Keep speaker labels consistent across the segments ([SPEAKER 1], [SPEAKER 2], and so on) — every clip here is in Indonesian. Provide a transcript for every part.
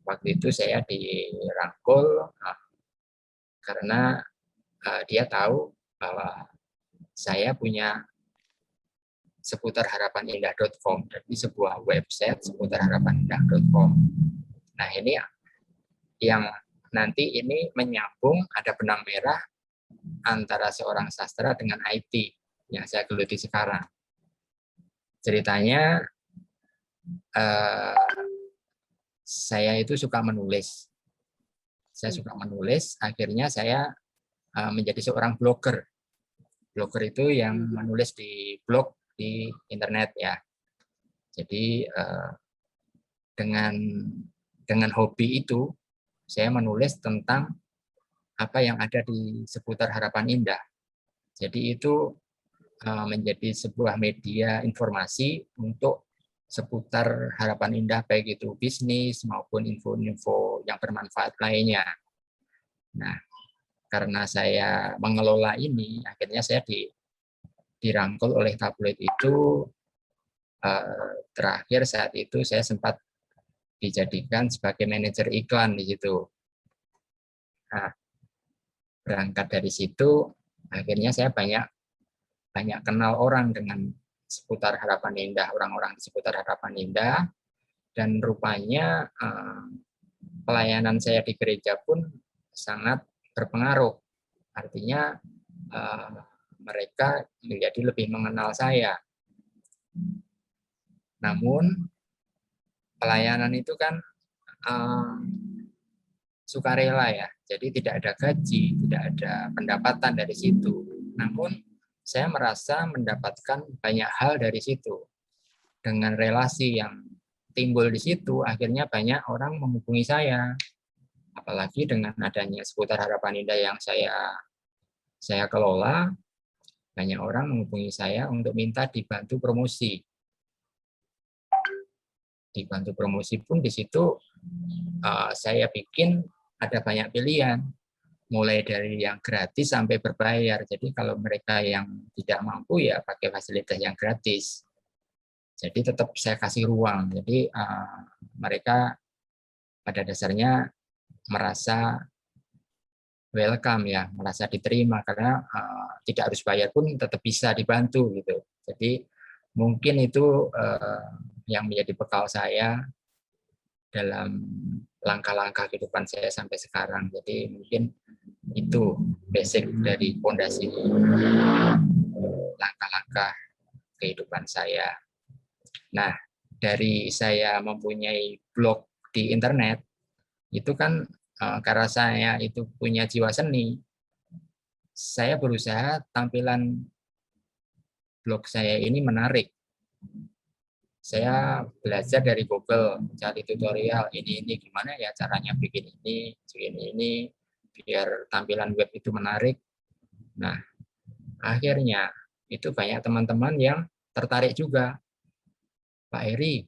[SPEAKER 1] Waktu itu saya dirangkul karena dia tahu bahwa saya punya seputar harapanindah.com, jadi sebuah website seputar harapanindah.com. Nah, ini yang nanti ini menyambung, ada benang merah antara seorang sastra dengan IT yang saya geluti sekarang. Ceritanya, saya itu suka menulis. Saya suka menulis, akhirnya saya menjadi seorang blogger. Blogger itu yang menulis di blog di internet ya. Jadi dengan hobi itu saya menulis tentang apa yang ada di seputar Harapan Indah. Jadi itu menjadi sebuah media informasi untuk seputar Harapan Indah, baik itu bisnis maupun info-info yang bermanfaat lainnya. Nah, karena saya mengelola ini, akhirnya saya dirangkul oleh tabloid itu. Terakhir saat itu saya sempat dijadikan sebagai manajer iklan di situ. Nah, berangkat dari situ, akhirnya saya banyak kenal orang dengan seputar Harapan Indah, orang-orang di seputar Harapan Indah, dan rupanya pelayanan saya di gereja pun sangat berpengaruh. Artinya mereka menjadi lebih mengenal saya. Namun pelayanan itu kan sukarela ya, jadi tidak ada gaji, tidak ada pendapatan dari situ. Namun saya merasa mendapatkan banyak hal dari situ. Dengan relasi yang timbul di situ, akhirnya banyak orang menghubungi saya. Apalagi dengan adanya seputar Harapan Indah yang saya kelola, banyak orang menghubungi saya untuk minta dibantu promosi. Dibantu promosi pun di situ saya bikin ada banyak pilihan, mulai dari yang gratis sampai berbayar. Jadi kalau mereka yang tidak mampu ya pakai fasilitas yang gratis. Jadi tetap saya kasih ruang. Jadi mereka pada dasarnya merasa welcome ya, merasa diterima karena tidak harus bayar pun tetap bisa dibantu gitu. Jadi mungkin itu yang menjadi bekal saya dalam langkah-langkah kehidupan saya sampai sekarang. Jadi mungkin itu basic dari fondasi langkah-langkah kehidupan saya. Nah, dari saya mempunyai blog di internet, itu kan karena saya itu punya jiwa seni, saya berusaha tampilan blog saya ini menarik. Saya belajar dari Google, cari tutorial ini gimana ya caranya bikin ini biar tampilan web itu menarik. Nah, akhirnya itu banyak teman-teman yang tertarik juga. Pak Heri,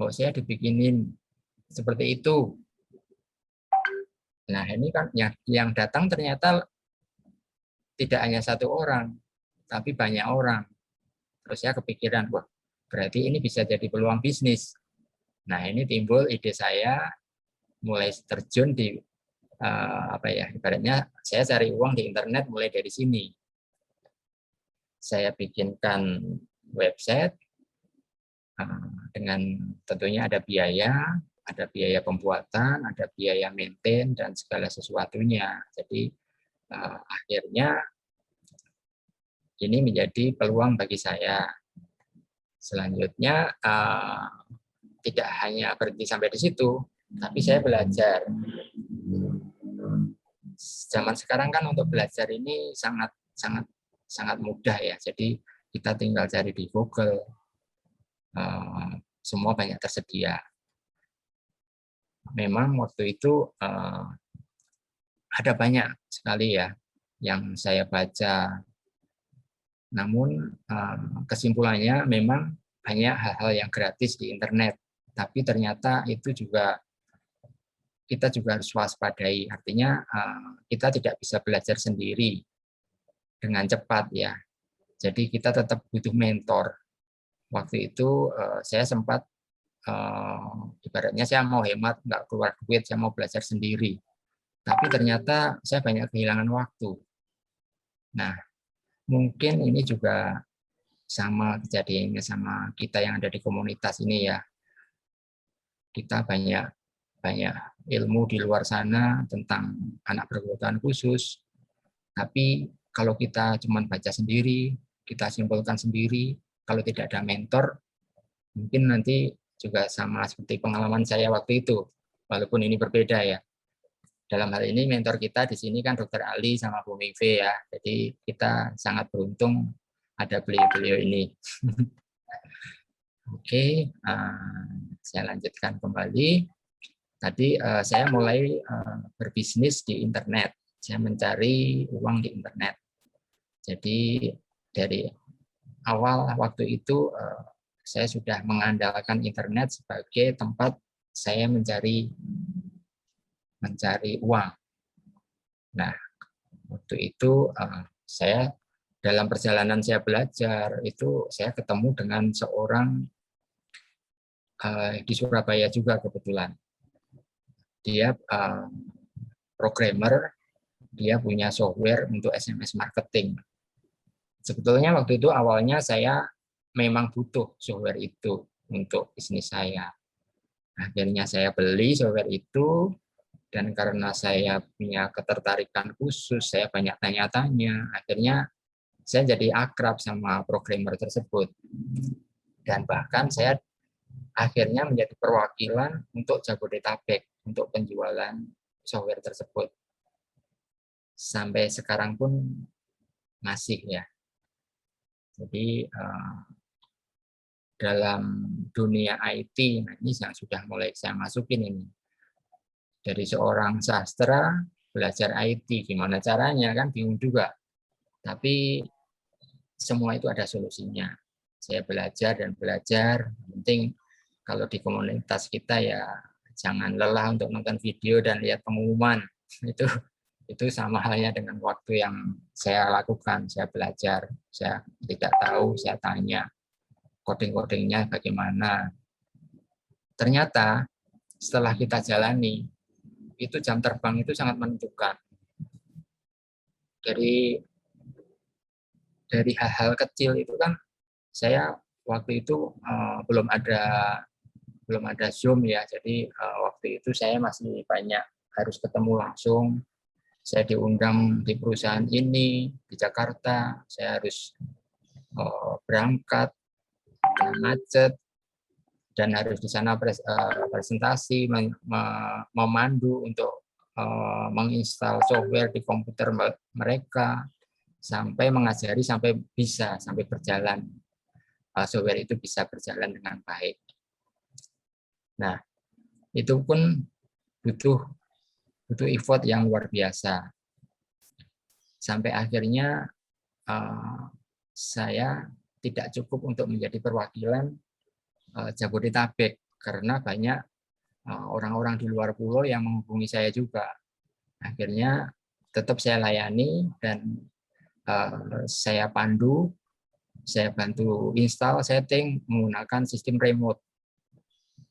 [SPEAKER 1] mau saya dibikinin seperti itu. Nah, ini kan yang datang ternyata tidak hanya satu orang, tapi banyak orang. Terus saya kepikiran, wah, berarti ini bisa jadi peluang bisnis. Nah, ini timbul ide saya mulai terjun di ibaratnya saya cari uang di internet mulai dari sini. Saya bikinkan website dengan tentunya ada biaya pembuatan, ada biaya maintain dan segala sesuatunya. Jadi akhirnya ini menjadi peluang bagi saya. Selanjutnya tidak hanya berhenti sampai di situ, tapi saya belajar. Zaman sekarang kan untuk belajar ini sangat mudah ya. Jadi kita tinggal cari di Google, semua banyak tersedia. Memang waktu itu ada banyak sekali ya yang saya baca. Namun kesimpulannya memang banyak hal-hal yang gratis di internet, tapi ternyata itu juga kita juga harus waspadai. Artinya kita tidak bisa belajar sendiri dengan cepat ya. Jadi kita tetap butuh mentor. Waktu itu saya sempat ibaratnya saya mau hemat, nggak keluar duit, saya mau belajar sendiri. Tapi ternyata saya banyak kehilangan waktu. Nah, mungkin ini juga sama kejadiannya sama kita yang ada di komunitas ini ya. Kita banyak ilmu di luar sana tentang anak berkebutuhan khusus. Tapi kalau kita cuma baca sendiri, kita simpulkan sendiri, kalau tidak ada mentor, mungkin nanti juga sama seperti pengalaman saya waktu itu, walaupun ini berbeda ya. Dalam hal ini mentor kita di sini kan Dr. Ali sama Bu Mive ya, jadi kita sangat beruntung ada beliau-beliau ini. Oke, saya lanjutkan kembali. Tadi saya mulai berbisnis di internet, saya mencari uang di internet. Jadi dari awal waktu itu saya sudah mengandalkan internet sebagai tempat saya mencari uang. Nah, waktu itu saya dalam perjalanan saya belajar itu saya ketemu dengan seorang di Surabaya juga kebetulan. Dia programmer, dia punya software untuk SMS marketing. Sebetulnya waktu itu awalnya saya memang butuh software itu untuk bisnis saya. Akhirnya saya beli software itu, dan karena saya punya ketertarikan khusus, saya banyak tanya-tanya, akhirnya saya jadi akrab sama programmer tersebut. Dan bahkan saya akhirnya menjadi perwakilan untuk Jabodetabek untuk penjualan software tersebut. Sampai sekarang pun masih ya. Jadi dalam dunia IT, nah ini yang sudah mulai saya masukin ini. Dari seorang sastra belajar IT, gimana caranya kan bingung juga. Tapi semua itu ada solusinya. Saya belajar dan belajar. Yang penting kalau di komunitas kita ya jangan lelah untuk nonton video dan lihat pengumuman. Itu sama halnya dengan waktu yang saya lakukan. Saya belajar, saya tidak tahu, saya tanya coding-codingnya bagaimana. Ternyata setelah kita jalani, itu jam terbang itu sangat menentukan. Dari hal-hal kecil itu kan saya waktu itu belum ada Zoom ya, jadi waktu itu saya masih banyak harus ketemu langsung. Saya diundang di perusahaan ini di Jakarta, saya harus berangkat dengan macet dan harus di sana presentasi, memandu untuk menginstal software di komputer mereka, sampai mengajari sampai berjalan, software itu bisa berjalan dengan baik. Nah, itu pun butuh effort yang luar biasa. Sampai akhirnya saya tidak cukup untuk menjadi perwakilan Jabodetabek karena banyak orang-orang di luar pulau yang menghubungi saya juga. Akhirnya tetap saya layani dan saya pandu, saya bantu install, setting menggunakan sistem remote.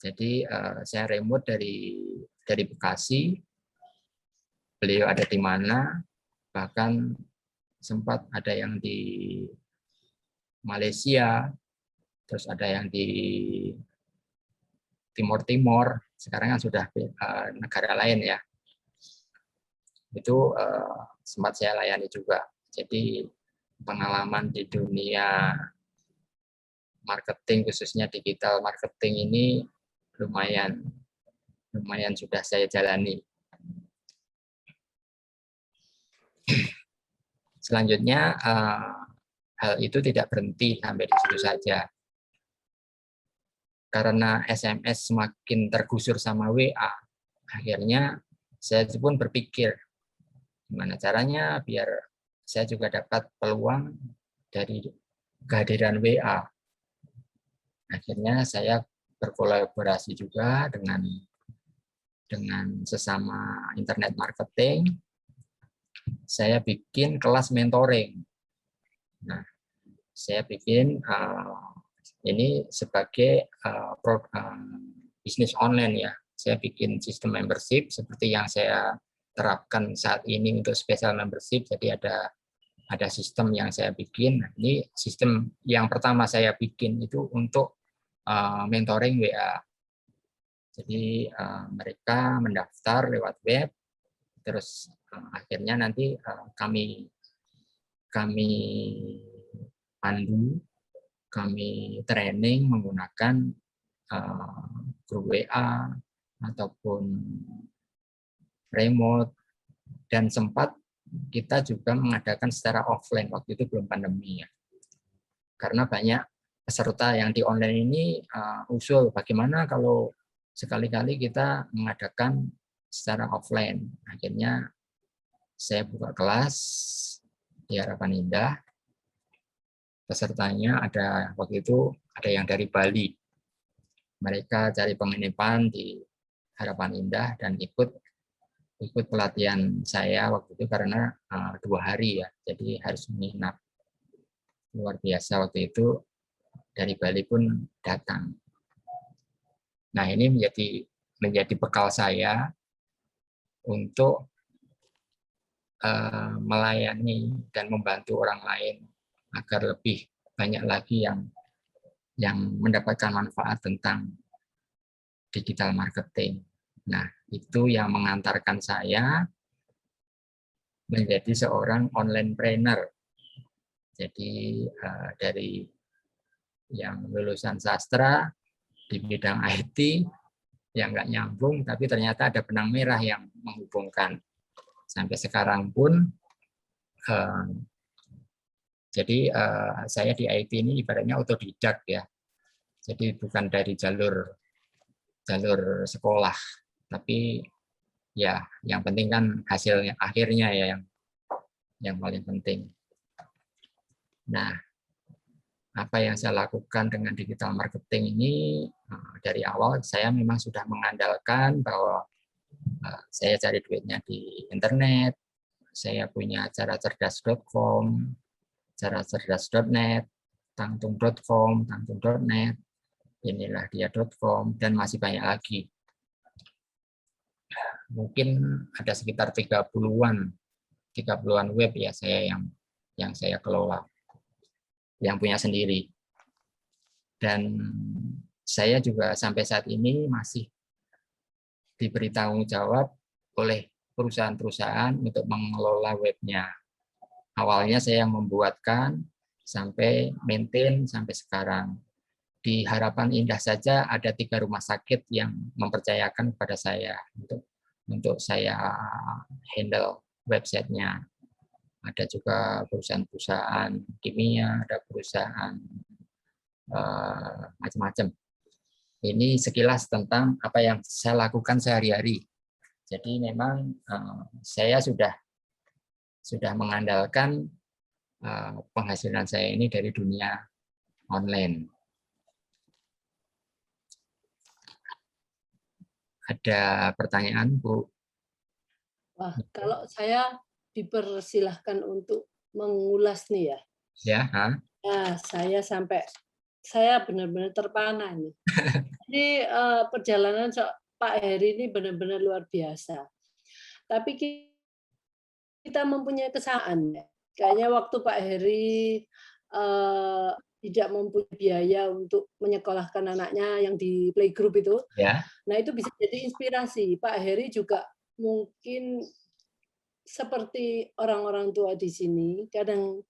[SPEAKER 1] Jadi saya remote dari Bekasi, beliau ada di mana, bahkan sempat ada yang di Malaysia, terus ada yang di Timur, sekarang kan sudah negara lain ya. Itu sempat saya layani juga. Jadi pengalaman di dunia marketing, khususnya digital marketing ini lumayan sudah saya jalani. Selanjutnya hal itu tidak berhenti sampai di situ saja. Karena SMS semakin tergusur sama WA, akhirnya saya pun berpikir gimana caranya biar saya juga dapat peluang dari kehadiran WA. Akhirnya saya berkolaborasi juga dengan sesama internet marketing. Saya bikin kelas mentoring. Nah, saya bikin Ini sebagai bisnis online ya. Saya bikin sistem membership seperti yang saya terapkan saat ini untuk special membership. Jadi ada sistem yang saya bikin. Ini sistem yang pertama saya bikin itu untuk mentoring WA. Jadi mereka mendaftar lewat web, terus akhirnya nanti kami pandu, kami training menggunakan grup WA ataupun remote, dan sempat kita juga mengadakan secara offline, waktu itu belum pandemi ya. Karena banyak peserta yang di online ini usul bagaimana kalau sekali-kali kita mengadakan secara offline. Akhirnya saya buka kelas di Harapan Indah. Pesertanya ada waktu itu ada yang dari Bali. Mereka cari penginapan di Harapan Indah dan ikut pelatihan saya waktu itu karena 2 hari ya, jadi harus menginap. Luar biasa waktu itu, dari Bali pun datang. Nah, ini menjadi bekal saya untuk melayani dan membantu orang lain agar lebih banyak lagi yang mendapatkan manfaat tentang digital marketing. Nah, itu yang mengantarkan saya menjadi seorang online trainer. Jadi dari yang lulusan sastra di bidang IT yang nggak nyambung, tapi ternyata ada benang merah yang menghubungkan. Sampai sekarang pun, jadi saya di IT ini ibaratnya otodidak ya. Jadi bukan dari jalur sekolah, tapi ya yang penting kan hasilnya akhirnya ya yang paling penting. Nah, apa yang saya lakukan dengan digital marketing ini, dari awal saya memang sudah mengandalkan bahwa saya cari duitnya di internet, saya punya caracerdas.com, caracerdas.net, tangtung.com, tangtung.net, inilah dia.com, dan masih banyak lagi. Mungkin ada sekitar 30-an web ya saya yang saya kelola, yang punya sendiri. Dan saya juga sampai saat ini masih diberi tanggung jawab oleh perusahaan-perusahaan untuk mengelola webnya. Awalnya saya yang membuatkan sampai maintain sampai sekarang. Di Harapan Indah saja ada 3 rumah sakit yang mempercayakan kepada saya untuk saya handle websitenya. Ada juga perusahaan-perusahaan kimia, ada perusahaan macam-macam. Ini sekilas tentang apa yang saya lakukan sehari-hari. Jadi memang saya sudah mengandalkan penghasilan saya ini dari dunia online. Ada pertanyaan, Bu?
[SPEAKER 2] Wah, kalau saya dipersilahkan untuk mengulas nih ya.
[SPEAKER 1] Ya.
[SPEAKER 2] Nah, saya benar-benar terpana nih. Jadi perjalanan Pak Heri ini benar-benar luar biasa. Tapi kita mempunyai kesamaan ya. Kayaknya waktu Pak Heri tidak mempunyai biaya untuk menyekolahkan anaknya yang di playgroup itu.
[SPEAKER 1] Ya.
[SPEAKER 2] Nah, itu bisa jadi inspirasi. Pak Heri juga mungkin seperti orang-orang tua di sini, kadang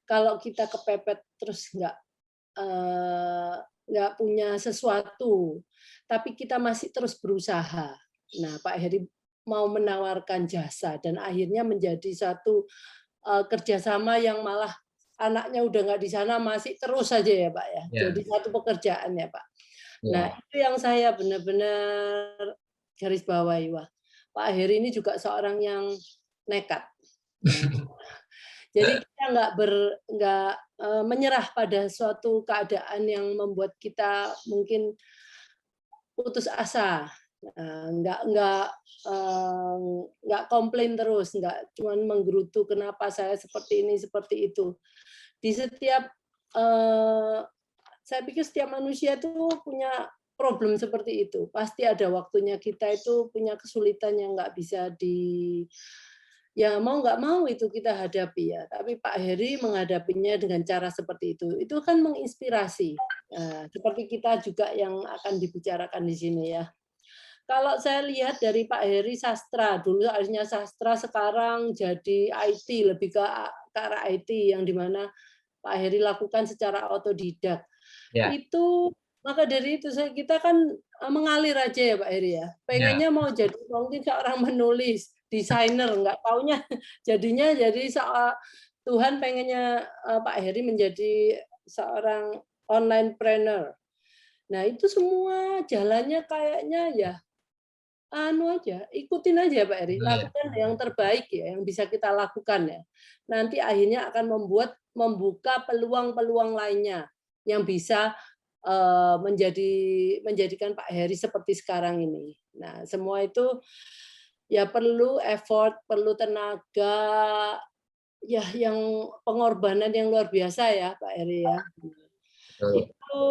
[SPEAKER 2] kalau kita kepepet terus nggak punya sesuatu, tapi kita masih terus berusaha. Nah, Pak Heri mau menawarkan jasa dan akhirnya menjadi satu kerjasama yang malah anaknya udah nggak di sana masih terus saja ya Pak ya. Jadi satu pekerjaan ya Pak. Nah, itu yang saya benar-benar garis bawahi. Wah, Pak Heri ini juga seorang yang nekat. Jadi kita nggak menyerah pada suatu keadaan yang membuat kita mungkin putus asa. Nggak komplain terus, nggak cuma menggerutu kenapa saya seperti ini seperti itu. Di setiap Saya pikir setiap manusia itu punya problem seperti itu. Pasti ada waktunya kita itu punya kesulitan yang nggak bisa ya mau nggak mau itu kita hadapi ya. Tapi Pak Heri menghadapinya dengan cara seperti itu. Itu kan menginspirasi. Nah, seperti kita juga yang akan dibicarakan di sini ya. Kalau saya lihat dari Pak Heri sastra, dulu harusnya sastra, sekarang jadi IT, lebih ke arah IT yang dimana Pak Heri lakukan secara otodidak.
[SPEAKER 1] Ya,
[SPEAKER 2] Itu maka dari itu kita kan mengalir aja ya Pak Heri ya.
[SPEAKER 1] ya,
[SPEAKER 2] Pengennya mau jadi mungkin seorang menulis, desainer, nggak taunya jadinya jadi Tuhan pengennya Pak Heri menjadi seorang onlinepreneur. Nah itu semua jalannya kayaknya ya aja, ikutin aja Pak Heri,
[SPEAKER 1] betul ya.
[SPEAKER 2] lakukan yang terbaik ya, yang bisa kita lakukan ya. Nanti akhirnya akan membuka peluang-peluang lainnya yang bisa menjadikan Pak Heri seperti sekarang ini. Nah, semua itu ya perlu effort, perlu tenaga, ya yang pengorbanan yang luar biasa ya Pak Heri ya.
[SPEAKER 1] Betul.
[SPEAKER 2] Itu